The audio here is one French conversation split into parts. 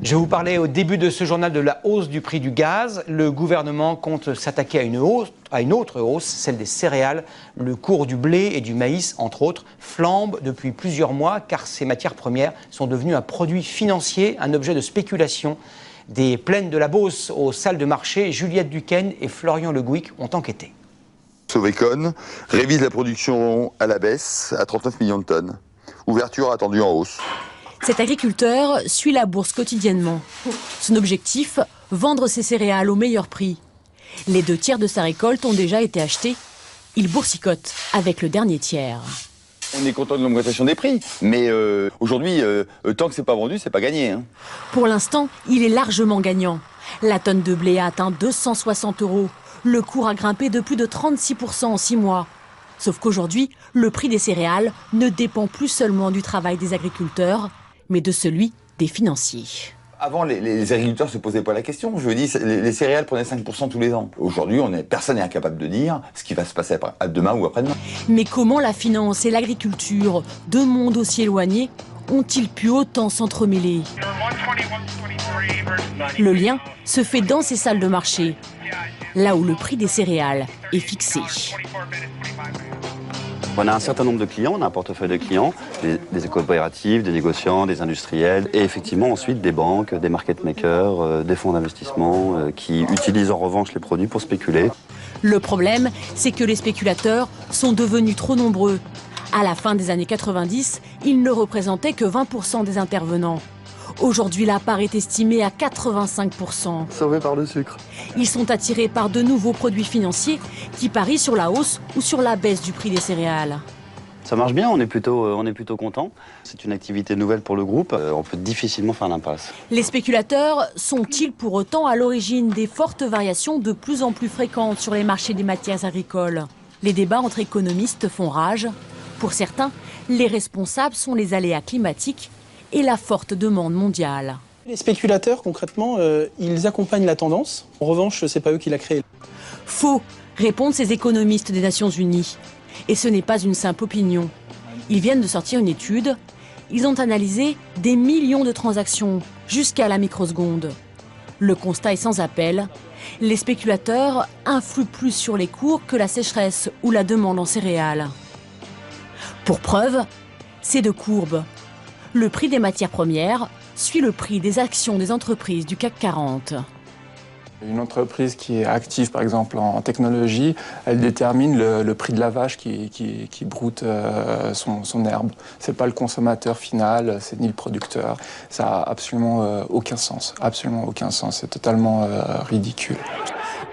Je vous parlais au début de ce journal de la hausse du prix du gaz. Le gouvernement compte s'attaquer à une autre hausse, celle des céréales. Le cours du blé et du maïs, entre autres, flambe depuis plusieurs mois car ces matières premières sont devenues un produit financier, un objet de spéculation. Des plaines de la Beauce aux salles de marché, Juliette Duquesne et Florian Le Gouic ont enquêté. Sovecon révise la production à la baisse à 39 millions de tonnes. Ouverture attendue en hausse. Cet agriculteur suit la bourse quotidiennement. Son objectif, vendre ses céréales au meilleur prix. Les 2 tiers de sa récolte ont déjà été achetés. Il boursicote avec le dernier tiers. On est content de l'augmentation des prix, mais aujourd'hui, tant que c'est pas vendu, c'est pas gagné. Hein. Pour l'instant, il est largement gagnant. La tonne de blé a atteint 260 €. Le cours a grimpé de plus de 36% en 6 mois. Sauf qu'aujourd'hui, le prix des céréales ne dépend plus seulement du travail des agriculteurs, mais de celui des financiers. Avant, les agriculteurs ne se posaient pas la question. Je veux dire, les céréales prenaient 5% tous les ans. Aujourd'hui, personne n'est incapable de dire ce qui va se passer demain ou après-demain. Mais comment la finance et l'agriculture, 2 mondes aussi éloignés, ont-ils pu autant s'entremêler? Le lien se fait dans ces salles de marché, là où le prix des céréales est fixé. On a un certain nombre de clients, on a un portefeuille de clients, des coopératives, des négociants, des industriels et effectivement ensuite des banques, des market makers, des fonds d'investissement qui utilisent en revanche les produits pour spéculer. Le problème, c'est que les spéculateurs sont devenus trop nombreux. À la fin des années 90, ils ne représentaient que 20% des intervenants. Aujourd'hui, la part est estimée à 85%. Sauvés par le sucre. Ils sont attirés par de nouveaux produits financiers qui parient sur la hausse ou sur la baisse du prix des céréales. Ça marche bien, on est plutôt content. C'est une activité nouvelle pour le groupe, on peut difficilement faire l'impasse. Les spéculateurs sont-ils pour autant à l'origine des fortes variations de plus en plus fréquentes sur les marchés des matières agricoles? Les débats entre économistes font rage. Pour certains, les responsables sont les aléas climatiques et la forte demande mondiale. Les spéculateurs, concrètement, ils accompagnent la tendance. En revanche, c'est pas eux qui l'a créée. Faux, répondent ces économistes des Nations Unies. Et ce n'est pas une simple opinion. Ils viennent de sortir une étude. Ils ont analysé des millions de transactions, jusqu'à la microseconde. Le constat est sans appel. Les spéculateurs influent plus sur les cours que la sécheresse ou la demande en céréales. Pour preuve, ces 2 courbes. Le prix des matières premières suit le prix des actions des entreprises du CAC 40. Une entreprise qui est active, par exemple, en technologie, elle détermine le prix de la vache qui broute son herbe. C'est pas le consommateur final, c'est ni le producteur. Ça a absolument aucun sens. Absolument aucun sens. C'est totalement ridicule.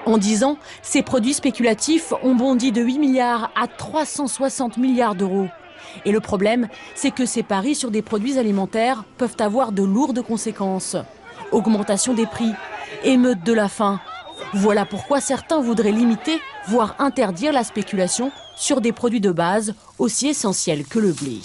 En 10 ans, ces produits spéculatifs ont bondi de 8 milliards à 360 milliards d'euros. Et le problème, c'est que ces paris sur des produits alimentaires peuvent avoir de lourdes conséquences. Augmentation des prix, émeute de la faim. Voilà pourquoi certains voudraient limiter, voire interdire la spéculation sur des produits de base aussi essentiels que le blé.